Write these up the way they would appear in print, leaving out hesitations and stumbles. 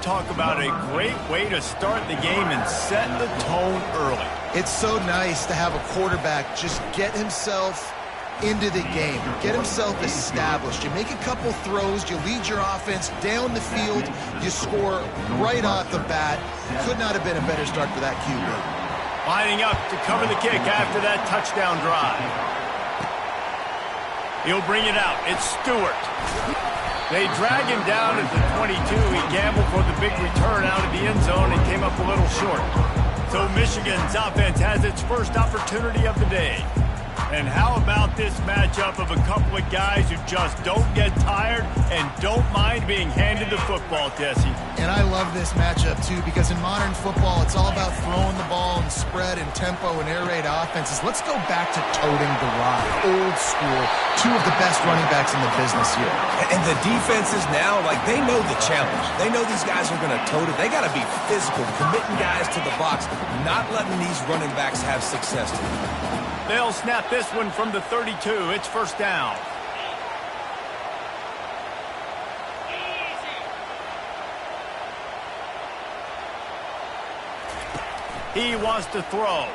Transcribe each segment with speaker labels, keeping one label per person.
Speaker 1: talk about a great way to start the game and set the tone early.
Speaker 2: It's so nice to have a quarterback just get himself into the game, get himself established. You make a couple throws, you lead your offense down the field, you score right off the bat. Could not have been a better start for that QB.
Speaker 1: Lining up to cover the kick after that touchdown drive. He'll bring it out. It's Stewart. They drag him down at the 22. He gambled for the big return out of the end zone and came up a little short. So Michigan's offense has its first opportunity of the day. And how about this matchup of a couple of guys who just don't get tired and don't mind being handed the football, Jesse?
Speaker 2: And I love this matchup, too, because in modern football, it's all about throwing the ball and spread and tempo and air raid offenses. Let's go back to toting the rock, old school, two of the best running backs in the business here.
Speaker 3: And the defenses now, like, they know the challenge. They know these guys are going to tote it. They got to be physical, committing guys to the box, not letting these running backs have success today.
Speaker 1: They'll snap this one from the 32. It's first down. He wants to throw.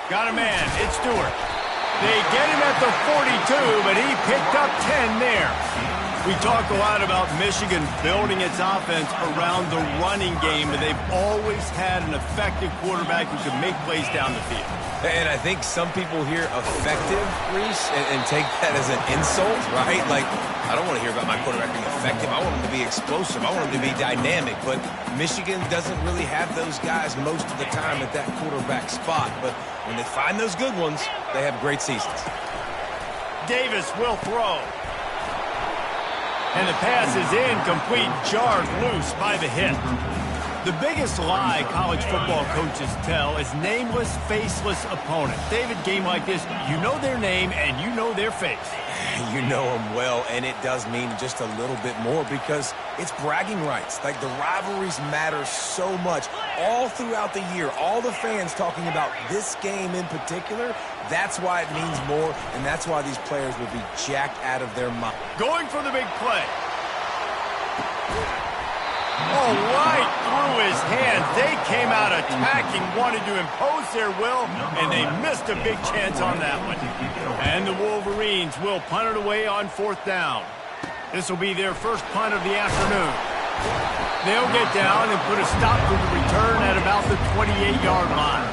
Speaker 1: Got a man. It's Stewart. They get him at the 42, but he picked up 10 there. We talk a lot about Michigan building its offense around the running game, but they've always had an effective quarterback who can make plays down the field.
Speaker 3: And I think some people hear effective, Reese, and take that as an insult, right? Like, I don't want to hear about my quarterback being effective. I want him to be explosive. I want him to be dynamic. But Michigan doesn't really have those guys most of the time at that quarterback spot. But when they find those good ones, they have great seasons.
Speaker 1: Davis will throw. And the pass is incomplete, jarred loose by the hit. The biggest lie college football coaches tell is nameless, faceless opponents. David, game like this, you know their name and you know their face.
Speaker 3: You know them well, and it does mean just a little bit more because it's bragging rights. Like, the rivalries matter so much all throughout the year. All the fans talking about this game in particular, that's why it means more, and that's why these players will be jacked out of their mind.
Speaker 1: Going for the big play. Oh, right through his hands. They came out attacking, wanted to impose their will, and they missed a big chance on that one. And the Wolverines will punt it away on fourth down. This will be their first punt of the afternoon. They'll get down and put a stop to the return at about the 28-yard line.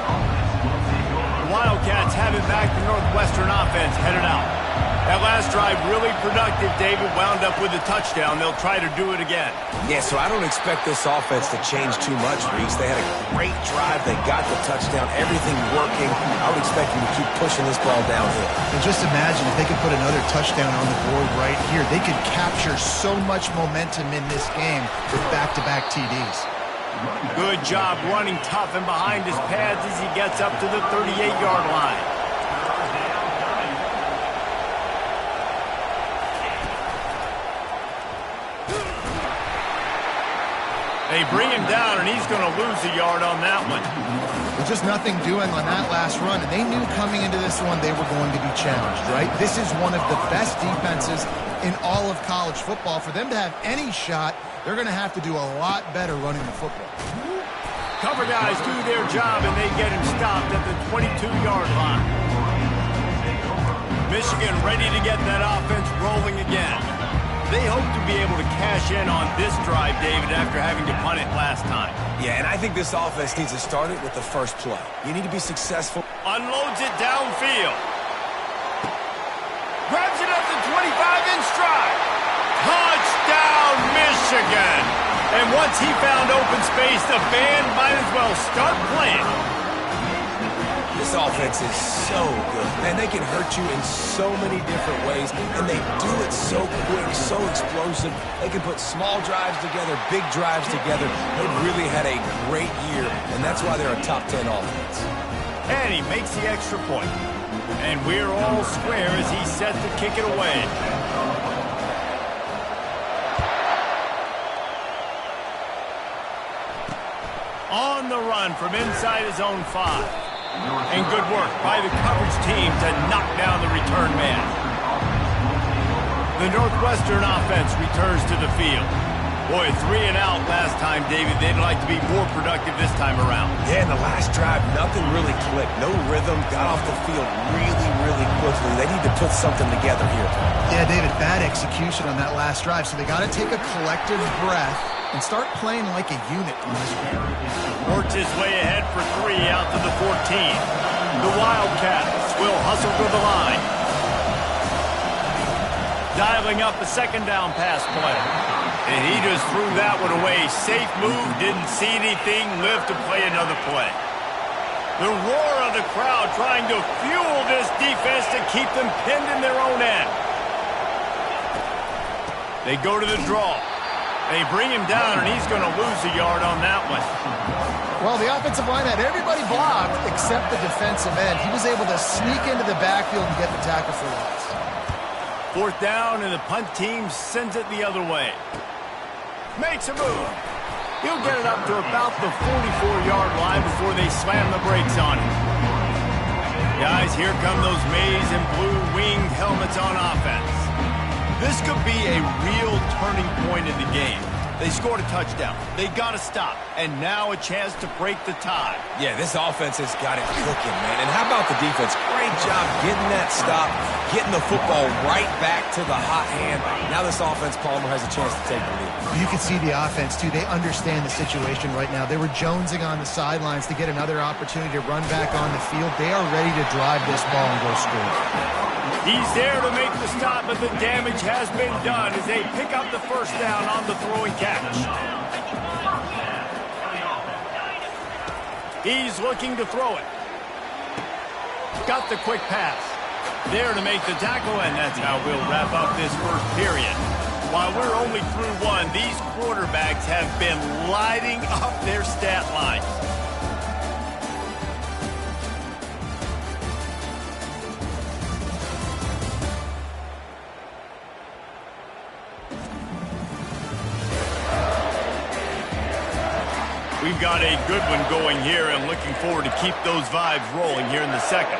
Speaker 1: The Wildcats have it back. The Northwestern offense headed out. That last drive really productive. David wound up with a touchdown. They'll try to do it again.
Speaker 3: Yeah, so I don't expect this offense to change too much, Reese. They had a great drive. They got the touchdown. Everything working. I would expect them to keep pushing this ball downhill.
Speaker 2: And just imagine if they could put another touchdown on the board right here. They could capture so much momentum in this game with back-to-back TDs.
Speaker 1: Good job running tough and behind his pads as he gets up to the 38-yard line. They bring him down, and he's going to lose a yard on that one.
Speaker 2: There's just nothing doing on that last run, and they knew coming into this one they were going to be challenged, right? This is one of the best defenses in all of college football. For them to have any shot, they're going to have to do a lot better running the football.
Speaker 1: Cover guys do their job, and they get him stopped at the 22-yard line. Michigan ready to get that offense rolling again. They hope to be able to cash in on this drive, David, after having to punt it last time.
Speaker 3: Yeah, and I think this offense needs to start it with the first play. You need to be successful.
Speaker 1: Unloads it downfield. Grabs it at the 25 in stride. Touchdown, Michigan. And once he found open space, the band might as well start playing.
Speaker 3: This offense is so good, and they can hurt you in so many different ways, and they do it so quick, so explosive. They can put small drives together, big drives together. They've really had a great year, and that's why they're a top 10 offense.
Speaker 1: And he makes the extra point. And we're all square as he's set to kick it away. On the run from inside his own 5. And good work by the coverage team to knock down the return man. The Northwestern offense returns to the field. Boy, 3 and out last time, David. They'd like to be more productive this time around.
Speaker 3: Yeah, in the last drive, nothing really clicked. No rhythm, got off the field really, really quickly. They need to put something together here.
Speaker 2: Yeah, David, bad execution on that last drive, so they got to take a collective breath and start playing like a unit on this one.
Speaker 1: Worked his way ahead for 3 out to the 14. The Wildcats will hustle to the line. Dialing up a second down pass play. And he just threw that one away. Safe move, didn't see anything, lived to play another play. The roar of the crowd trying to fuel this defense to keep them pinned in their own end. They go to the draw. They bring him down, and he's going to lose a yard on that one.
Speaker 2: Well, the offensive line had everybody blocked except the defensive end. He was able to sneak into the backfield and get the tackle for loss.
Speaker 1: 4th down, and the punt team sends it the other way. Makes a move. He'll get it up to about the 44-yard line before they slam the brakes on him. Guys, here come those maize and blue winged helmets on offense. This could be a real turning point in the game. They scored a touchdown. They got to stop. And now a chance to break the tie.
Speaker 3: Yeah, this offense has got it cooking, man. And how about the defense? Great job getting that stop, getting the football right back to the hot hand. Now this offense, Palmer, has a chance to take the lead.
Speaker 2: You can see the offense, too. They understand the situation right now. They were jonesing on the sidelines to get another opportunity to run back on the field. They are ready to drive this ball and go score.
Speaker 1: He's there to make the stop, but the damage has been done as they pick up the first down on the throwing catch. He's looking to throw it. Got the quick pass. There to make the tackle, and that's how we'll wrap up this first period. While we're only through one, these quarterbacks have been lighting up their stat lines. We've got a good one going here and looking forward to keep those vibes rolling here in the second.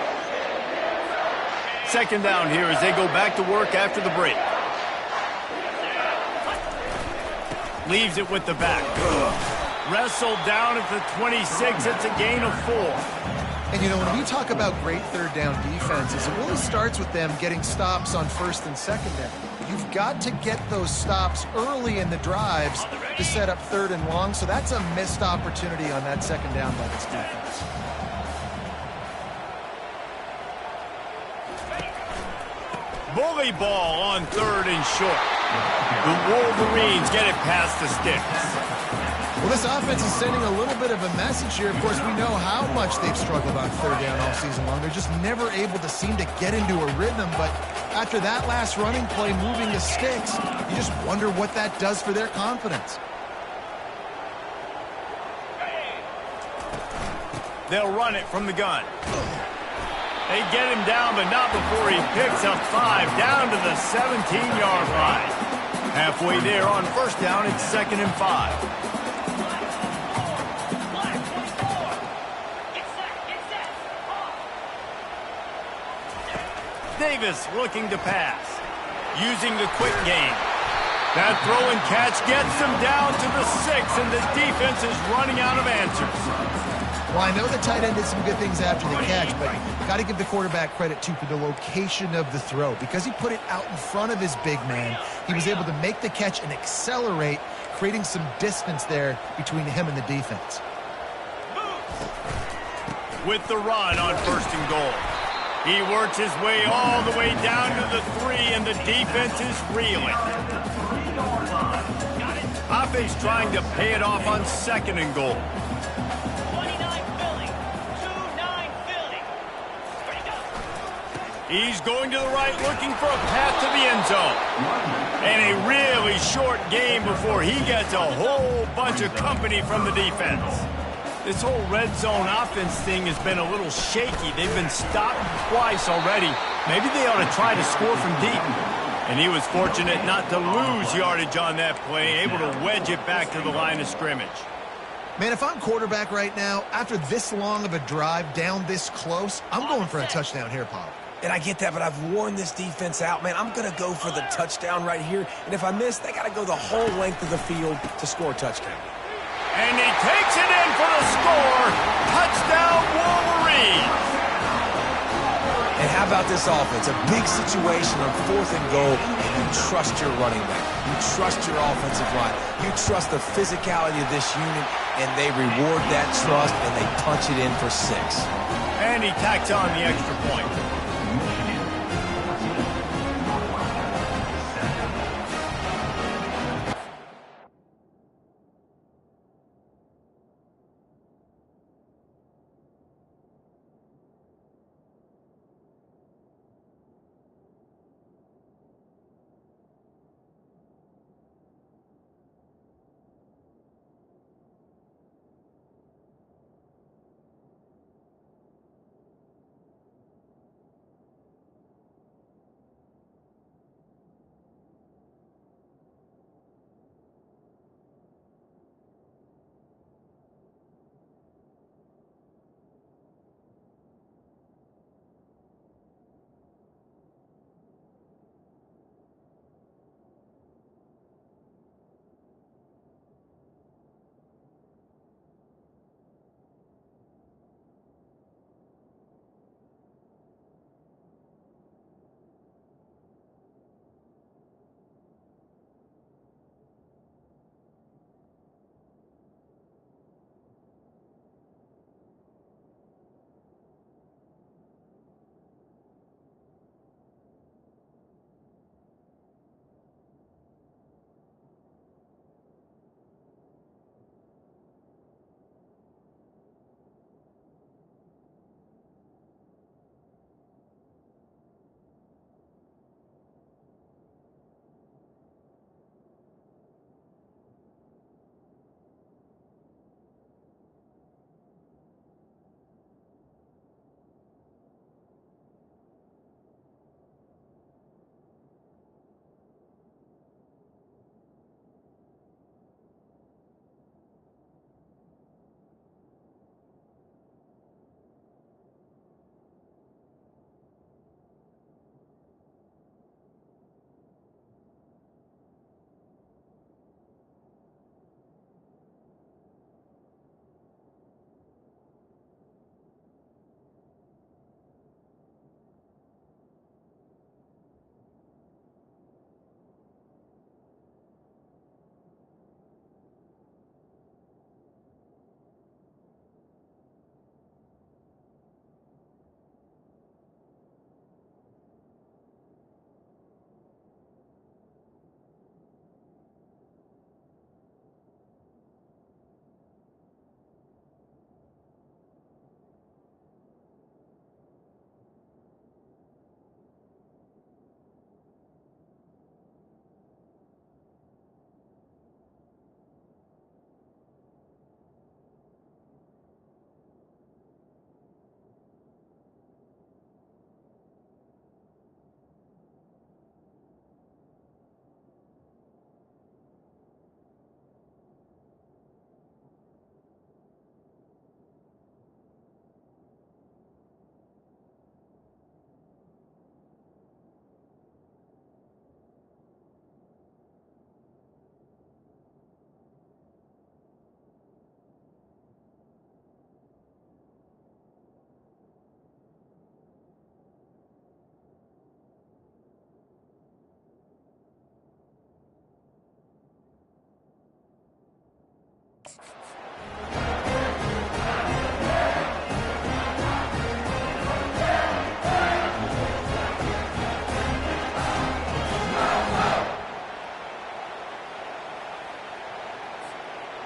Speaker 1: Second down here as they go back to work after the break. Leaves it with the back. Wrestled down at the 26. It's a gain of 4.
Speaker 2: And, you know, when we talk about great third down defenses, it really starts with them getting stops on first and second down. You've got to get those stops early in the drives to set up third and long, so that's a missed opportunity on that second down by this defense.
Speaker 1: Bully ball on third and short. The Wolverines get it past the sticks.
Speaker 2: Well, this offense is sending a little bit of a message here. Of course, we know how much they've struggled on third down all season long. They're just never able to seem to get into a rhythm, but after that last running play moving the sticks, you just wonder what that does for their confidence.
Speaker 1: They'll run it from the gun. They get him down, but not before he picks up 5 down to the 17-yard line. Halfway there on first down, it's 2nd and 5. Davis looking to pass. Using the quick game. That throw and catch gets them down to the 6, and the defense is running out of answers.
Speaker 2: Well, I know the tight end did some good things after the catch, but got to give the quarterback credit, too, for the location of the throw. Because he put it out in front of his big man, he was able to make the catch and accelerate, creating some distance there between him and the defense.
Speaker 1: With the run on first and goal. He works his way all the way down to the 3, and the defense is reeling. Offense trying to pay it off on 2nd and goal. He's going to the right, looking for a path to the end zone. And a really short game before he gets a whole bunch of company from the defense. This whole red zone offense thing has been a little shaky. They've been stopped twice already. Maybe they ought to try to score from deep. And he was fortunate not to lose yardage on that play, able to wedge it back to the line of scrimmage.
Speaker 2: Man, if I'm quarterback right now, after this long of a drive down this close, I'm going for a touchdown here, Pop.
Speaker 3: And I get that, but I've worn this defense out, man. I'm going to go for the touchdown right here. And if I miss, they got to go the whole length of the field to score a touchdown.
Speaker 1: And he takes it in for the score. Touchdown, Wolverines.
Speaker 3: And how about this offense? A big situation on 4th and goal, and you trust your running back. You trust your offensive line. You trust the physicality of this unit, and they reward that trust, and they punch it in for 6.
Speaker 1: And he tacks on the extra point.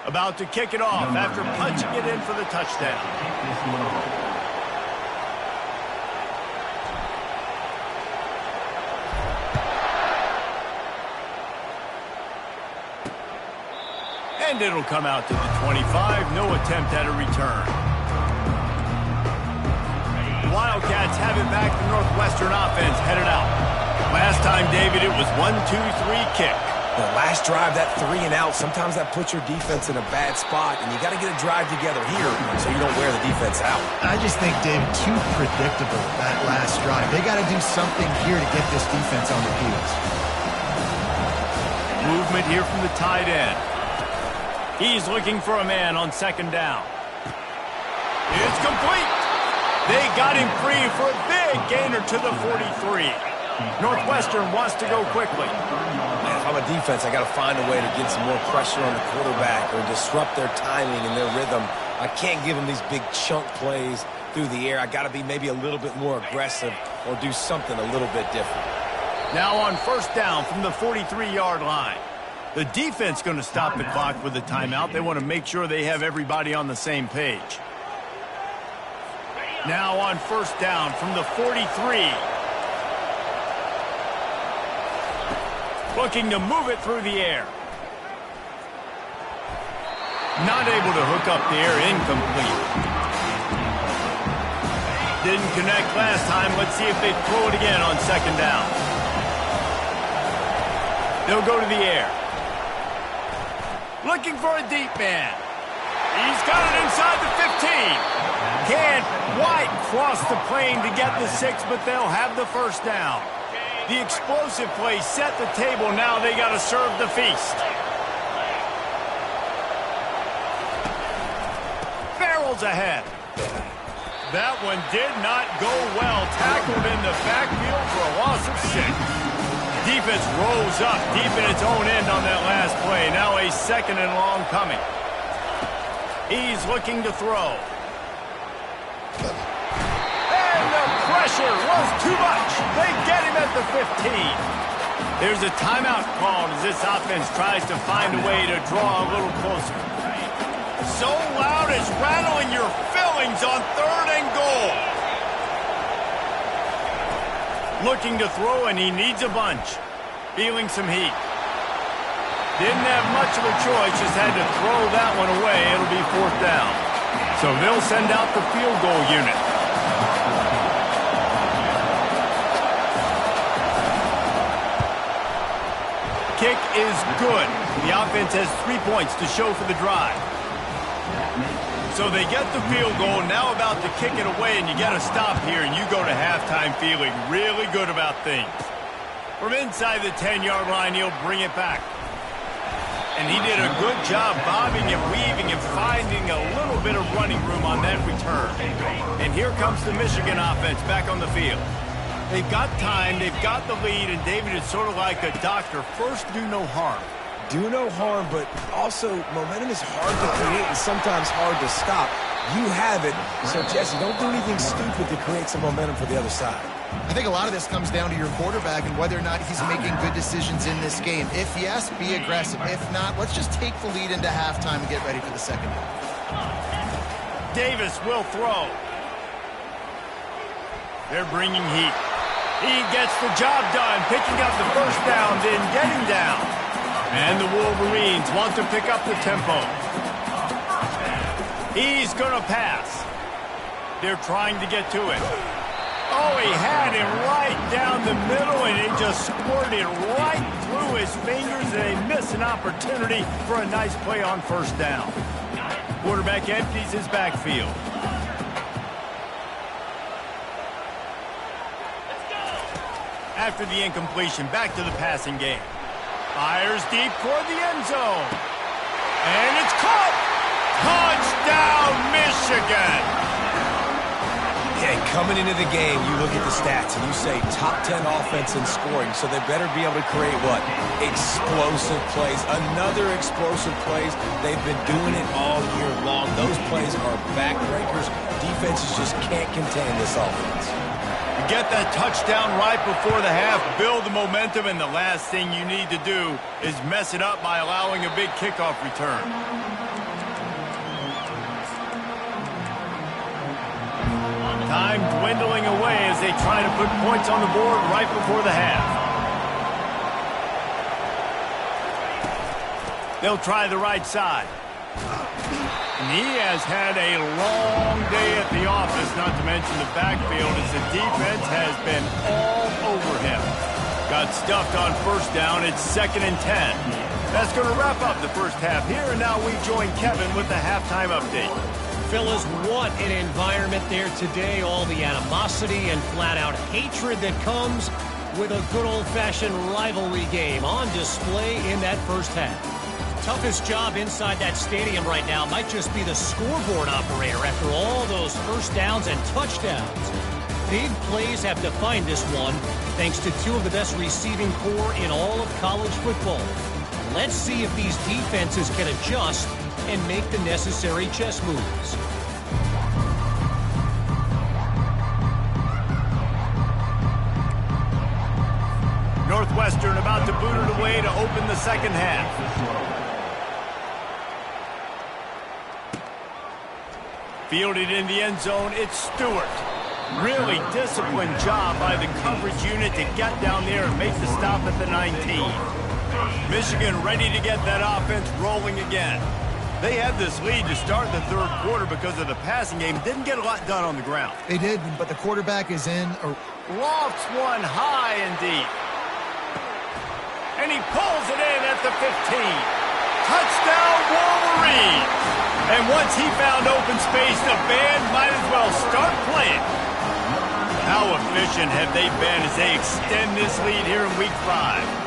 Speaker 1: About to kick it off after punching it in for the touchdown. And it'll come out to the 25. No attempt at a return. The Wildcats have it back. The Northwestern offense headed out. Last time, David, it was 1-2-3 kick.
Speaker 3: last drive, that 3 and out, sometimes that puts your defense in a bad spot, and you got to get a drive together here so you don't wear the defense out.
Speaker 2: I just think, David, too predictable, that last drive. They got to do something here to get this defense on their heels.
Speaker 1: Movement here from the tight end. He's looking for a man on second down. It's complete. They got him free for a big gainer to the 43. Northwestern wants to go quickly.
Speaker 3: Man, if I'm a defense, I got to find a way to get some more pressure on the quarterback or disrupt their timing and their rhythm. I can't give them these big chunk plays through the air. I got to be maybe a little bit more aggressive or do something a little bit different.
Speaker 1: Now on first down from the 43-yard line. The defense going to stop the clock with a timeout. They want to make sure they have everybody on the same page. Now on first down from the 43. Looking to move it through the air. Not able to hook up the air, incomplete. Didn't connect last time. Let's see if they throw it again on second down. They'll go to the air. Looking for a deep man. He's got it inside the 15. Can't quite cross the plane to get the 6, but they'll have the first down. The explosive play set the table. Now they got to serve the feast. Farrell's ahead. That one did not go well. Tackled in the backfield for a loss of 6. Defense rolls up deep in its own end on that last play. Now a second and long coming. He's looking to throw. And the pressure was too much. They get him at the 15. There's a timeout called as this offense tries to find a way to draw a little closer. So loud it's rattling your fillings on third and goal. Looking to throw, and he needs a bunch. Feeling some heat. Didn't have much of a choice, just had to throw that one away. It'll be fourth down. So they'll send out the field goal unit. Kick is good. The offense has 3 points to show for the drive. So they get the field goal, now about to kick it away, and you got to stop here, and you go to halftime feeling really good about things. From inside the 10-yard line, he'll bring it back. And he did a good job bobbing and weaving and finding a little bit of running room on that return. And here comes the Michigan offense back on the field. They've got time, they've got the lead, and David is sort of like a doctor. First, do no harm.
Speaker 3: Do no harm, but also momentum is hard to create and sometimes hard to stop. You have it, so Jesse, don't do anything stupid to create some momentum for the other side.
Speaker 2: I think a lot of this comes down to your quarterback and whether or not he's making good decisions in this game. If yes, be aggressive. If not, let's just take the lead into halftime and get ready for the second half.
Speaker 1: Davis will throw. They're bringing heat. He gets the job done, picking up the first down, then getting down. And the Wolverines want to pick up the tempo. He's going to pass. They're trying to get to it. Oh, he had him right down the middle, and it just squirted right through his fingers, and they miss an opportunity for a nice play on first down. Quarterback empties his backfield. After the incompletion, back to the passing game. Fires deep toward the end zone. And it's caught! Touchdown, Michigan!
Speaker 3: Yeah, coming into the game, you look at the stats and you say top 10 offense in scoring, so they better be able to create what? Explosive plays. Another explosive plays. They've been doing it all year long. Those plays are backbreakers. Defenses just can't contain this offense.
Speaker 1: Get that touchdown right before the half, build the momentum, and the last thing you need to do is mess it up by allowing a big kickoff return. Time dwindling away as they try to put points on the board right before the half. They'll try the right side. And he has had a long day at the office, not to mention the backfield, as the defense has been all over him. Got stuffed on first down. It's 2nd and 10. That's going to wrap up the first half here, and now we join Kevin with the halftime update.
Speaker 4: Fellas, what an environment there today. All the animosity and flat-out hatred that comes with a good old-fashioned rivalry game on display in that first half. Toughest job inside that stadium right now might just be the scoreboard operator after all those first downs and touchdowns. Big plays have defined this one, thanks to two of the best receiving core in all of college football. Let's see if these defenses can adjust and make the necessary chess moves.
Speaker 1: Northwestern about to boot it away to open the second half. Fielded in the end zone, it's Stewart. Really disciplined job by the coverage unit to get down there and make the stop at the 19. Michigan ready to get that offense rolling again. They had this lead to start the third quarter because of the passing game. Didn't get a lot done on the ground.
Speaker 2: They did, but the quarterback is in.
Speaker 1: Lofts one high and deep. And he pulls it in at the 15. Touchdown, Wolverines! And once he found open space, the band might as well start playing. How efficient have they been as they extend this lead here in Week 5?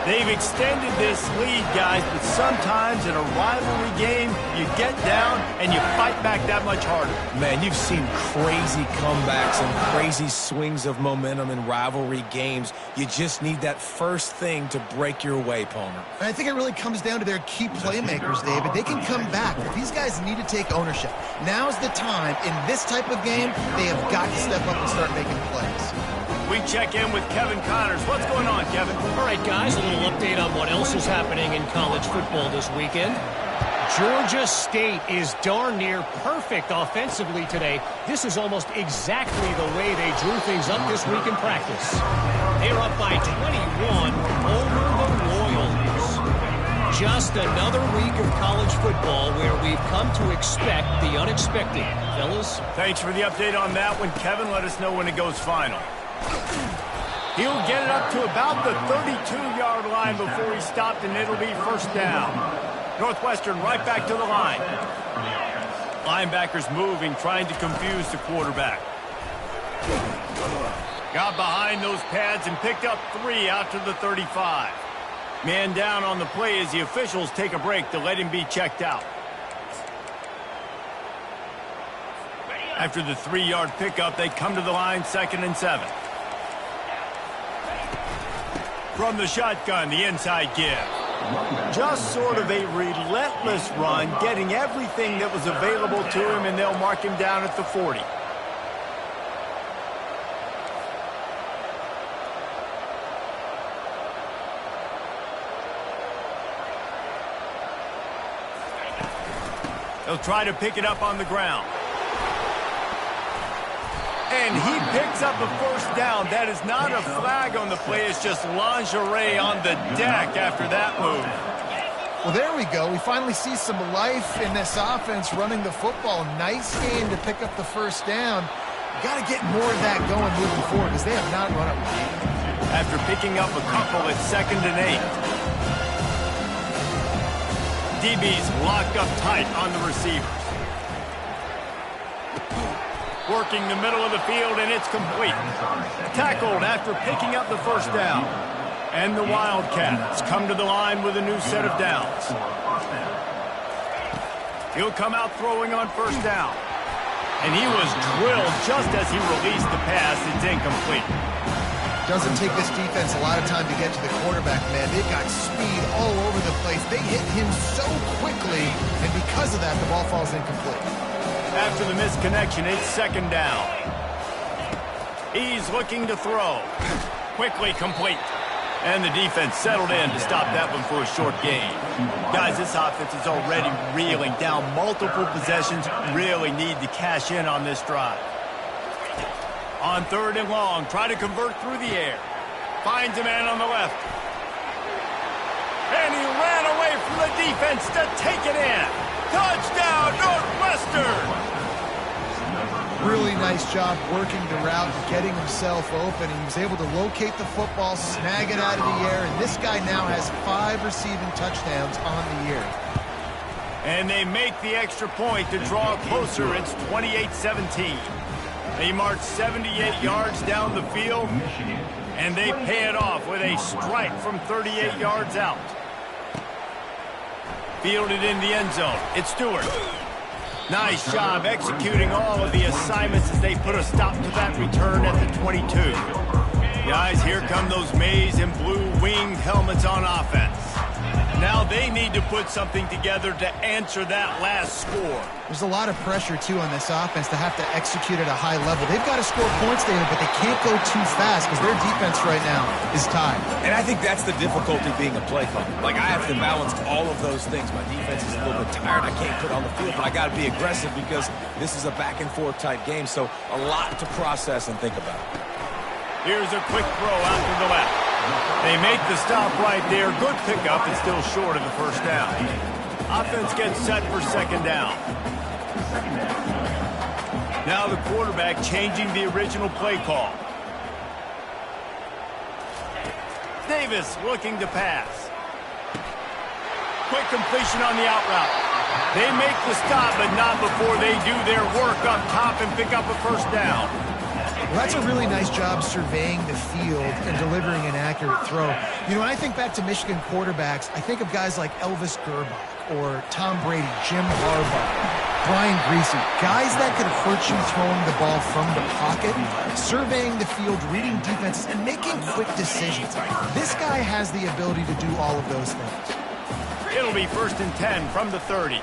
Speaker 1: They've extended this lead, guys, but sometimes in a rivalry game, you get down and you fight back that much harder.
Speaker 3: Man, you've seen crazy comebacks and crazy swings of momentum in rivalry games. You just need that first thing to break your way, Palmer.
Speaker 2: And I think it really comes down to their key playmakers, David. They can come back, but these guys need to take ownership. Now's the time. In this type of game, they have got to step up and start making plays.
Speaker 1: We check in with Kevin Connors. What's going on, Kevin?
Speaker 4: All right, guys, a little update on what else is happening in college football this weekend. Georgia State is darn near perfect offensively today. This is almost exactly the way they drew things up this week in practice. They're up by 21 over the Royals. Just another week of college football where we've come to expect the unexpected. Fellas?
Speaker 1: Thanks for the update on that one, Kevin. Let us know when it goes final. He'll get it up to about the 32-yard line before he stopped, and it'll be first down. Northwestern right back to the line. Linebackers moving, trying to confuse the quarterback. Got behind those pads and picked up 3 out to the 35. Man down on the play as the officials take a break to let him be checked out. After the 3-yard pickup, they come to the line, 2nd and 7. From the shotgun, the inside give. Just sort of a relentless run, getting everything that was available to him, and they'll mark him down at the 40. They'll try to pick it up on the ground. And he picks up a first down. That is not a flag on the play. It's just lingerie on the deck after that move.
Speaker 2: Well, there we go. We finally see some life in this offense running the football. Nice game to pick up the first down. Got to get more of that going moving forward because they have not run it.
Speaker 1: After picking up a couple at 2nd and 8. DB's locked up tight on the receivers. Working the middle of the field, and it's complete. Tackled after picking up the first down. And the Wildcats come to the line with a new set of downs. He'll come out throwing on first down. And he was drilled just as he released the pass. It's incomplete.
Speaker 2: Doesn't take this defense a lot of time to get to the quarterback, man. They've got speed all over the place. They hit him so quickly, and because of that, the ball falls incomplete.
Speaker 1: After the misconnection, it's 2nd down. He's looking to throw. Quickly complete. And the defense settled in to stop that one for a short gain. Guys, this offense is already reeling down multiple possessions. Really need to cash in on this drive. On 3rd and long, try to convert through the air. Finds a man on the left. And he ran away from the defense to take it in. Touchdown, Northwestern!
Speaker 2: Really nice job working the route and getting himself open. He was able to locate the football, snag it out of the air, and this guy now has 5 receiving touchdowns on the year.
Speaker 1: And they make the extra point to draw closer. It's 28-17. They march 78 yards down the field, and they pay it off with a strike from 38 yards out. Fielded in the end zone. It's Stewart. Nice job executing all of the assignments as they put a stop to that return at the 22. Guys, here come those maize and blue winged helmets on offense. Now they need to put something together to answer that last score.
Speaker 2: There's a lot of pressure, too, on this offense to have to execute at a high level. They've got to score points, David, but they can't go too fast because their defense right now is tied.
Speaker 3: And I think that's the difficulty being a play caller. Like, I have to balance all of those things. My defense is a little bit tired. I can't put on the field, but I got to be aggressive because this is a back-and-forth type game, so a lot to process and think about.
Speaker 1: Here's a quick throw out to the left. They make the stop right there. Good pickup and still short of the first down. Offense gets set for second down. Now the quarterback changing the original play call. Davis looking to pass. Quick completion on the out route. They make the stop, but not before they do their work up top and pick up a first down.
Speaker 2: Well, that's a really nice job surveying the field and delivering an accurate throw. You know, when I think back to Michigan quarterbacks, I think of guys like Elvis Gerbach or Tom Brady, Jim Harbaugh, Brian Greasy, guys that could hurt you throwing the ball from the pocket, surveying the field, reading defenses, and making quick decisions. This guy has the ability to do all of those things.
Speaker 1: It'll be 1st and 10 from the 30.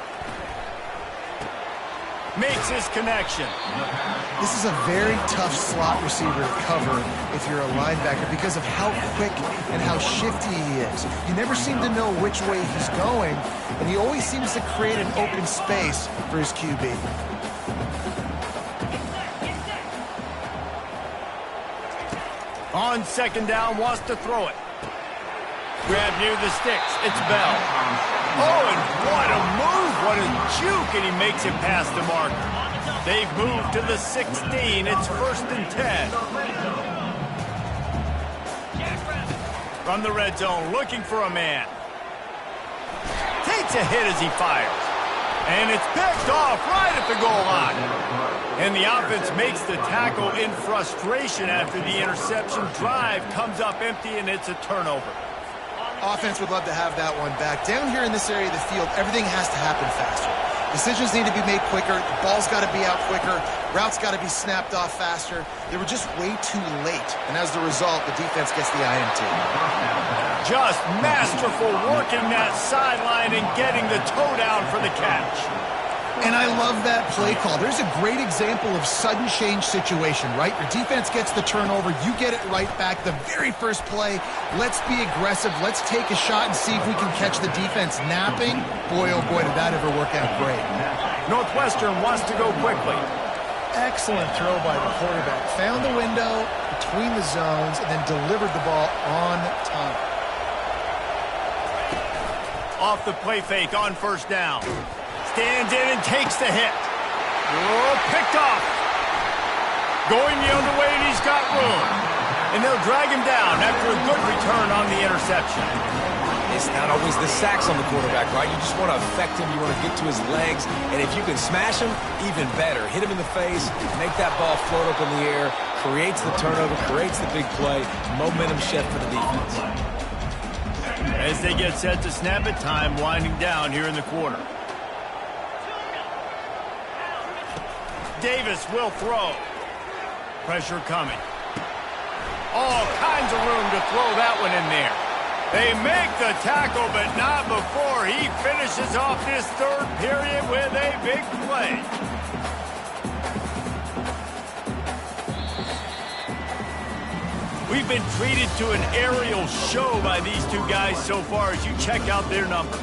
Speaker 1: Makes his connection.
Speaker 2: This is a very tough slot receiver to cover if you're a linebacker because of how quick and how shifty he is. You never seem to know which way he's going, and he always seems to create an open space for his QB.
Speaker 1: On second down, wants to throw it. Grab near the sticks. It's Bell. Oh, and what a move. What a juke, and he makes it past the marker. They've moved to the 16. It's 1st and 10. From the red zone, looking for a man. Takes a hit as he fires. And it's picked off right at the goal line. And the offense makes the tackle in frustration after the interception. Drive comes up empty, and it's a turnover.
Speaker 2: Offense would love to have that one back. Down here in this area of the field, everything has to happen faster. Decisions need to be made quicker. The ball's got to be out quicker. Routes got to be snapped off faster. They were just way too late. And as the result, the defense gets the INT.
Speaker 1: Just masterful working that sideline and getting the toe down for the catch.
Speaker 2: And I love that play call. There's a great example of sudden change situation, right? Your defense gets the turnover. You get it right back. The very first play, let's be aggressive. Let's take a shot and see if we can catch the defense napping. Boy, oh boy, did that ever work out great.
Speaker 1: Northwestern wants to go quickly.
Speaker 2: Excellent throw by the quarterback. Found the window between the zones and then delivered the ball on time.
Speaker 1: Off the play fake on first down. Stands in and takes the hit. Oh, picked off. Going the other way, and he's got room. And they'll drag him down after a good return on the interception.
Speaker 3: It's not always the sacks on the quarterback, right? You just want to affect him. You want to get to his legs. And if you can smash him, even better. Hit him in the face, make that ball float up in the air, creates the turnover, creates the big play, momentum shift for the defense.
Speaker 1: As they get set to snap it, time winding down here in the quarter. Davis will throw. Pressure coming. All kinds of room to throw that one in there. They make the tackle, but not before he finishes off this third period with a big play. We've been treated to an aerial show by these two guys so far as you check out their numbers.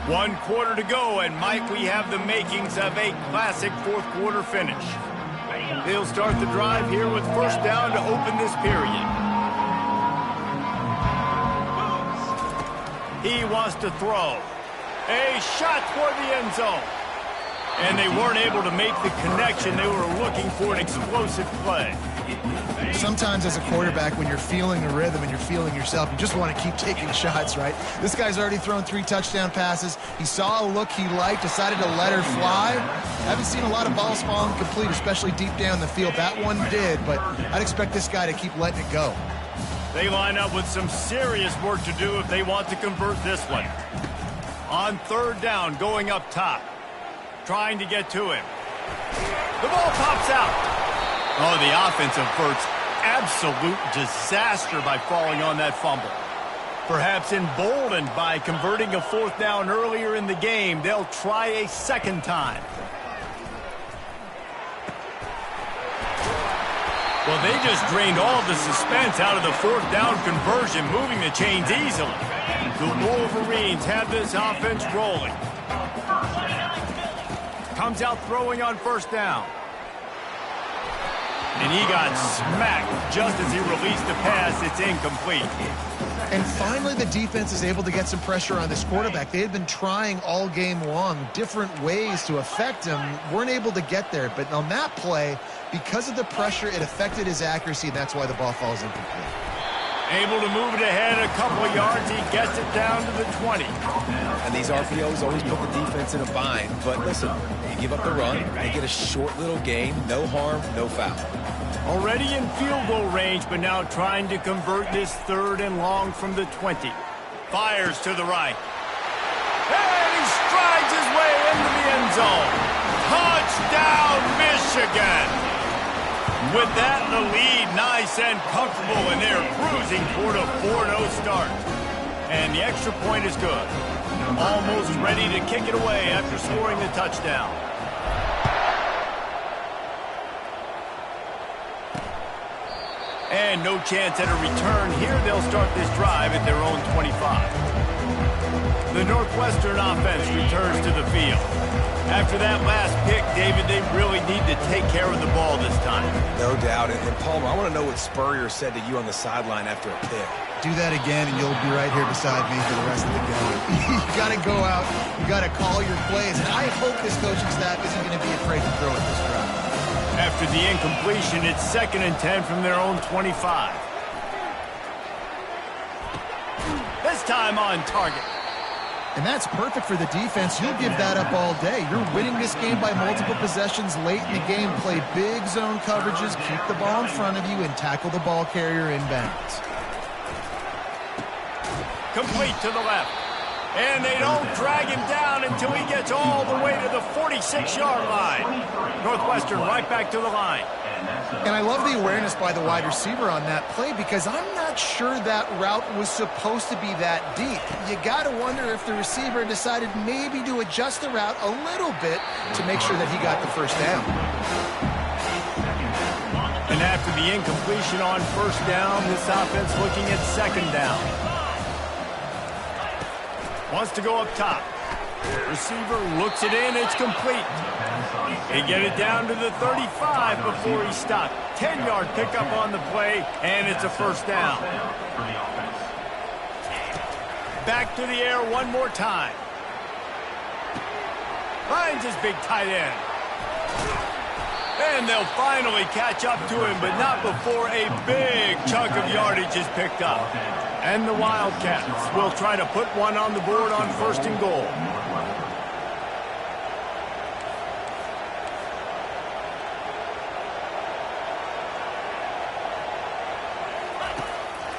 Speaker 1: One quarter to go, and Mike, we have the makings of a classic fourth quarter finish. They'll start the drive here with first down to open this period. He wants to throw. A shot toward the end zone. And they weren't able to make the connection. They were looking for an explosive play.
Speaker 2: Sometimes as a quarterback, when you're feeling the rhythm and you're feeling yourself, you just want to keep taking shots, right? This guy's already thrown 3 touchdown passes. He saw a look he liked, decided to let her fly. Haven't seen a lot of balls fall incomplete, especially deep down the field. That one did, but I'd expect this guy to keep letting it go.
Speaker 1: They line up with some serious work to do if they want to convert this one. On 3rd down, going up top. Trying to get to him. The ball pops out. Oh, the offense averts absolute disaster by falling on that fumble. Perhaps emboldened by converting a 4th down earlier in the game, they'll try a 2nd time. Well, they just drained all of the suspense out of the 4th down conversion, moving the chains easily. The Wolverines have this offense rolling. Comes out throwing on 1st down. And he got smacked just as he released the pass. It's incomplete.
Speaker 2: And finally, the defense is able to get some pressure on this quarterback. They had been trying all game long different ways to affect him. Weren't able to get there. But on that play, because of the pressure, it affected his accuracy, and that's why the ball falls incomplete.
Speaker 1: Able to move it ahead a couple of yards. He gets it down to the 20.
Speaker 3: And these RPOs always put the defense in a bind. But listen, you give up the run, they get a short little gain, no harm, no foul.
Speaker 1: Already in field goal range, but now trying to convert this 3rd and long from the 20. Fires to the right. And he strides his way into the end zone. Touchdown, Michigan! With that in the lead, nice and comfortable, and they're cruising toward a 4-0 start. And the extra point is good. Almost ready to kick it away after scoring the touchdown. And no chance at a return here. They'll start this drive at their own 25. The Northwestern offense returns to the field. After that last pick, David, they really need to take care of the ball this time.
Speaker 3: No doubt. And Palmer, I want to know what Spurrier said to you on the sideline after a pick.
Speaker 2: Do that again, and you'll be right here beside me for the rest of the game. You got to go out. You got to call your plays. And I hope this coaching staff isn't going to be afraid to throw it this drive.
Speaker 1: After the incompletion, it's 2nd and 10 from their own 25. This time on target.
Speaker 2: And that's perfect for the defense. You'll give that up all day. You're winning this game by multiple possessions late in the game. Play big zone coverages, keep the ball in front of you, and tackle the ball carrier inbounds.
Speaker 1: Complete to the left. And they don't drag him down until he gets all the way to the 46-yard line. Northwestern right back to the line.
Speaker 2: And I love the awareness by the wide receiver on that play because I'm not sure that route was supposed to be that deep. You got to wonder if the receiver decided maybe to adjust the route a little bit to make sure that he got the 1st down.
Speaker 1: And after the incompletion on 1st down, this offense looking at 2nd down. Wants to go up top. Receiver looks it in. It's complete. They get it down to the 35 before he stopped. 10-yard pickup on the play, and it's a 1st down. Back to the air one more time. Finds his big tight end. And they'll finally catch up to him, but not before a big chunk of yardage is picked up. And the Wildcats will try to put one on the board on 1st and goal.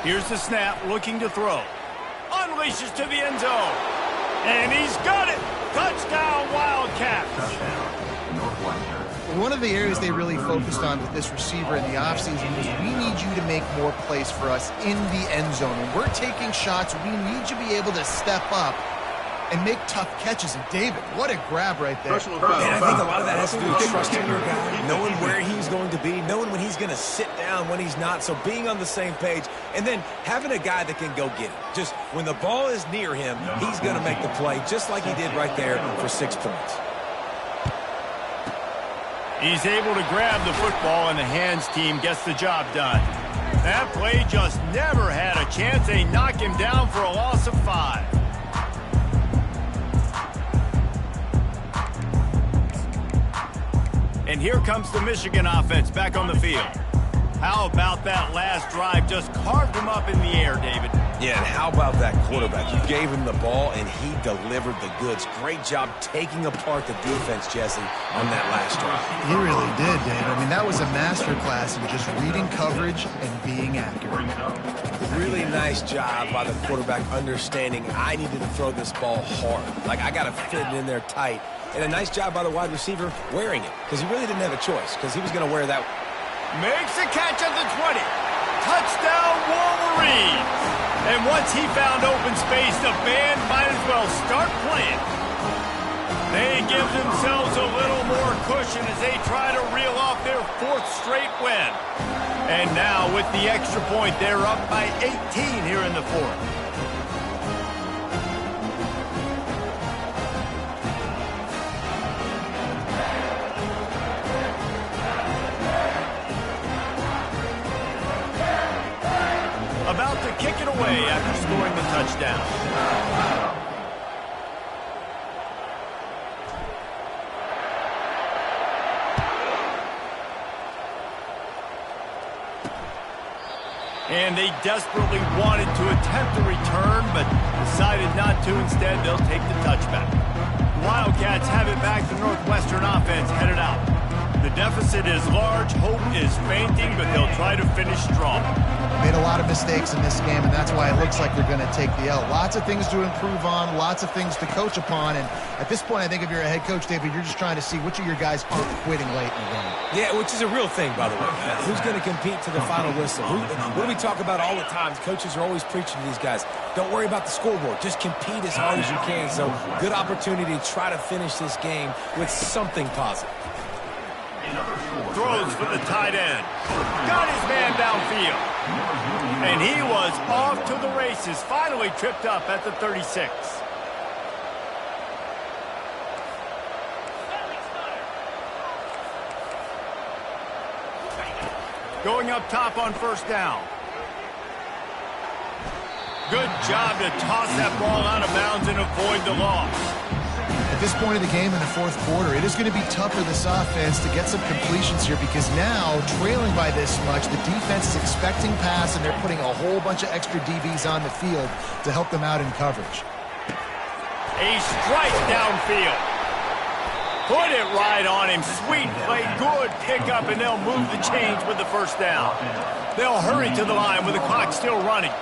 Speaker 1: Here's the snap, looking to throw. Unleashes to the end zone. And he's got it. Touchdown, Wildcats.
Speaker 2: One of the areas they really focused on with this receiver in the offseason was we need you to make more plays for us in the end zone. When we're taking shots, we need you to be able to step up and make tough catches. And David, what a grab right there.
Speaker 3: And I think a lot of that has to do with trusting your guy, knowing where he's going to be, knowing when he's going to sit down, when he's not. So being on the same page, and then having a guy that can go get it. Just when the ball is near him, he's going to make the play, just like he did right there for 6 points.
Speaker 1: He's able to grab the football, and the hands team gets the job done. That play just never had a chance. They knock him down for a loss of 5. And here comes the Michigan offense back on the field. How about that last drive? Just carved him up in the air, David.
Speaker 3: Yeah, and how about that quarterback? You gave him the ball, and he delivered the goods. Great job taking apart the defense, Jesse, on that last drive.
Speaker 2: He really did, Dave. I mean, that was a masterclass in just reading coverage and being accurate.
Speaker 3: Really nice job by the quarterback understanding I needed to throw this ball hard. Like, I got to fit it in there tight. And a nice job by the wide receiver wearing it, because he really didn't have a choice, because he was going to wear that.
Speaker 1: Makes a catch at the 20. Touchdown, Wolverines. And once he found open space, the band might as well start playing. They give themselves a little more cushion as they try to reel off their 4th straight win. And now, with the extra point, they're up by 18 here in the 4th. About to kick it away after scoring the touchdown. And they desperately wanted to attempt a return, but decided not to. Instead, they'll take the touchback. Wildcats have it back. The Northwestern offense headed out. The deficit is large. Hope is fainting, but they'll try to finish strong.
Speaker 2: Made a lot of mistakes in this game, and that's why it looks like they're going to take the L. Lots of things to improve on, lots of things to coach upon, and at this point, I think if you're a head coach, David, you're just trying to see which of your guys aren't quitting late in the game.
Speaker 3: Yeah, which is a real thing, by the way. Who's going to compete to the final whistle? What do we talk about all the time? Coaches are always preaching to these guys. Don't worry about the scoreboard. Just compete as hard as you can. So, good opportunity to try to finish this game with something positive.
Speaker 1: Throws for the tight end. Got his man downfield. And he was off to the races. Finally tripped up at the 36. Going up top on first down. Good job to toss that ball out of bounds and avoid the loss.
Speaker 2: At this point of the game in the 4th quarter, it is going to be tough for this offense to get some completions here because now, trailing by this much, the defense is expecting pass, and they're putting a whole bunch of extra DBs on the field to help them out in coverage.
Speaker 1: A strike downfield. Put it right on him. Sweet play, good pickup, and they'll move the chains with the first down. They'll hurry to the line with the clock still running.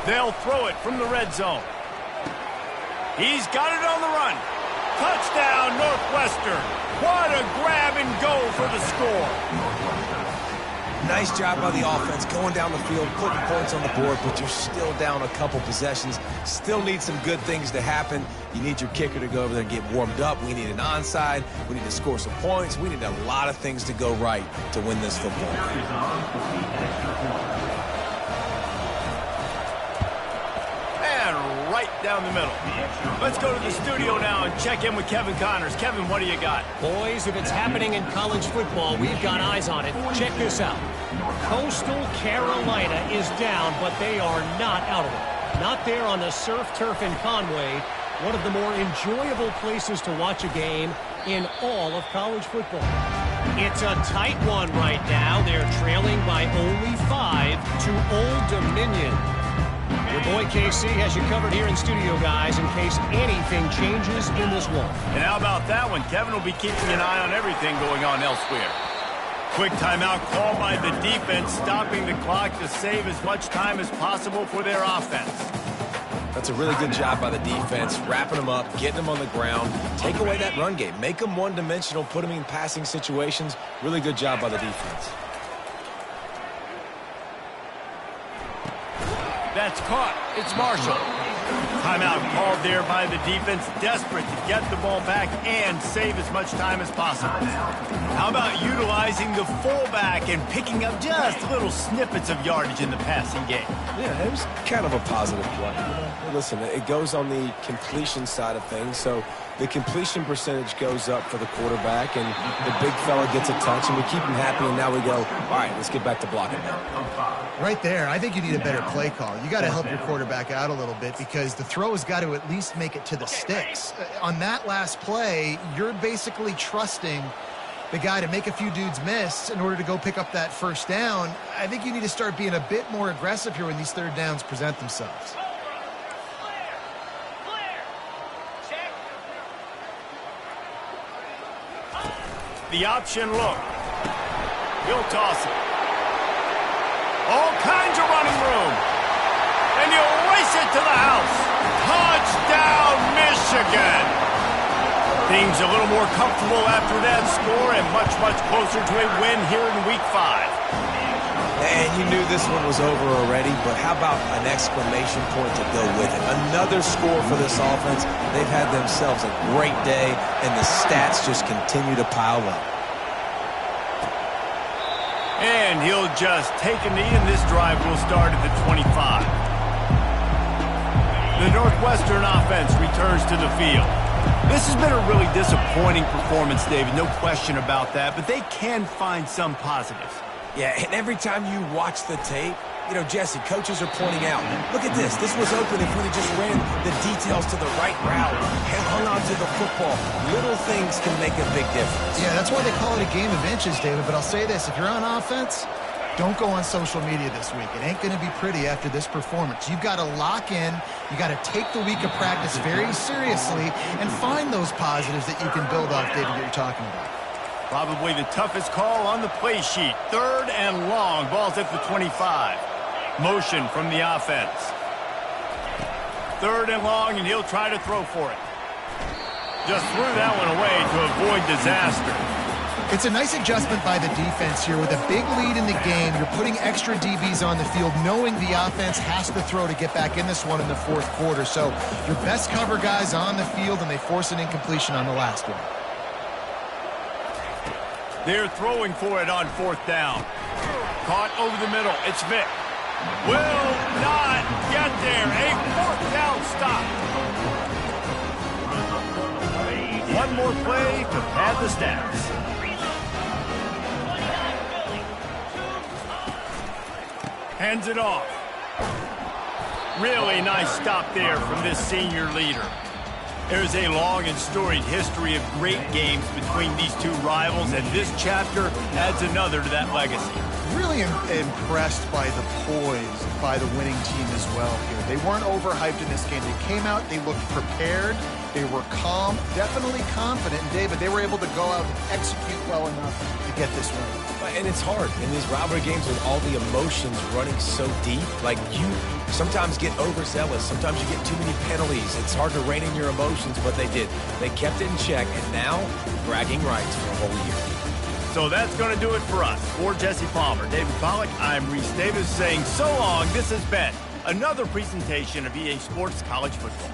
Speaker 1: They'll throw it from the red zone. He's got it on the run. Touchdown, Northwestern. What a grab and go for the score.
Speaker 3: Nice job by the offense going down the field, putting points on the board, but you're still down a couple possessions. Still need some good things to happen. You need your kicker to go over there and get warmed up. We need an onside. We need to score some points. We need a lot of things to go right to win this football game.
Speaker 1: Right down the middle. Let's go to the studio now and check in with Kevin Connors. Kevin, what do you got?
Speaker 4: Boys, if it's happening in college football, we've got eyes on it. Check this out. Coastal Carolina is down, but they are not out of it. Not there on the surf turf in Conway, one of the more enjoyable places to watch a game in all of college football. It's a tight one right now. They're trailing by only 5 to Old Dominion. Your boy KC has you covered here in studio, guys, in case anything changes in this one.
Speaker 1: And how about that one? Kevin will be keeping an eye on everything going on elsewhere. Quick timeout call by the defense, stopping the clock to save as much time as possible for their offense.
Speaker 3: That's a really good job by the defense, wrapping them up, getting them on the ground, take away that run game, make them one-dimensional, put them in passing situations. Really good job by the defense.
Speaker 1: That's caught. It's Marshall. Timeout called there by the defense, desperate to get the ball back and save as much time as possible. How about utilizing the fullback and picking up just little snippets of yardage in the passing game?
Speaker 3: Yeah, it was kind of a positive play. You know? Listen, it goes on the completion side of things, so the completion percentage goes up for the quarterback, and the big fella gets a touch, and we keep him happy, and now we go, all right, let's get back to blocking now.
Speaker 2: Right there, I think you need a better play call. You got to help your quarterback out a little bit because the throw has got to at least make it to the sticks. On that last play, you're basically trusting the guy to make a few dudes miss in order to go pick up that first down. I think you need to start being a bit more aggressive here when these third downs present themselves.
Speaker 1: The option look. He'll toss it. All kinds of running room. And he'll race it to the house. Touchdown, Michigan. Things a little more comfortable after that score and much, much closer to a win here in Week 5.
Speaker 3: And you knew this one was over already, but how about an exclamation point to go with it? Another score for this offense. They've had themselves a great day, and the stats just continue to pile up.
Speaker 1: And he'll just take a knee, and this drive will start at the 25. The Northwestern offense returns to the field. This has been a really disappointing performance, David, no question about that, but they can find some positives.
Speaker 3: Yeah, and every time you watch the tape, you know, Jesse, coaches are pointing out, look at this. This was open if we just ran the details to the right route and hung on to the football. Little things can make a big difference.
Speaker 2: Yeah, that's why they call it a game of inches, David. But I'll say this, if you're on offense, don't go on social media this week. It ain't going to be pretty after this performance. You've got to lock in. You got to take the week of practice very seriously and find those positives that you can build off, David, that you're talking about.
Speaker 1: Probably the toughest call on the play sheet. 3rd and long. Ball's at the 25. Motion from the offense. 3rd and long, and he'll try to throw for it. Just threw that one away to avoid disaster.
Speaker 2: It's a nice adjustment by the defense here. With a big lead in the game, you're putting extra DBs on the field, knowing the offense has to throw to get back in this one in the 4th quarter. So your best cover guys on the field, and they force an incompletion on the last one.
Speaker 1: They're throwing for it on 4th down. Caught over the middle. It's Vic. Will not get there. A 4th down stop. One more play to pad the stats. Hands it off. Really nice stop there from this senior leader. There's a long and storied history of great games between these two rivals, and this chapter adds another to that legacy.
Speaker 2: Really impressed by the poise by the winning team as well here. They weren't overhyped in this game. They came out, they looked prepared, they were calm, definitely confident. And David, they were able to go out and execute well enough to get this win.
Speaker 3: And it's hard in these rivalry games with all the emotions running so deep. Like, you sometimes get overzealous. Sometimes you get too many penalties. It's hard to rein in your emotions, but they did. They kept it in check, and now bragging rights for a whole year.
Speaker 1: So that's going to do it for us. For Jesse Palmer, David Pollack, I'm Reese Davis saying so long. This has been another presentation of EA Sports College Football.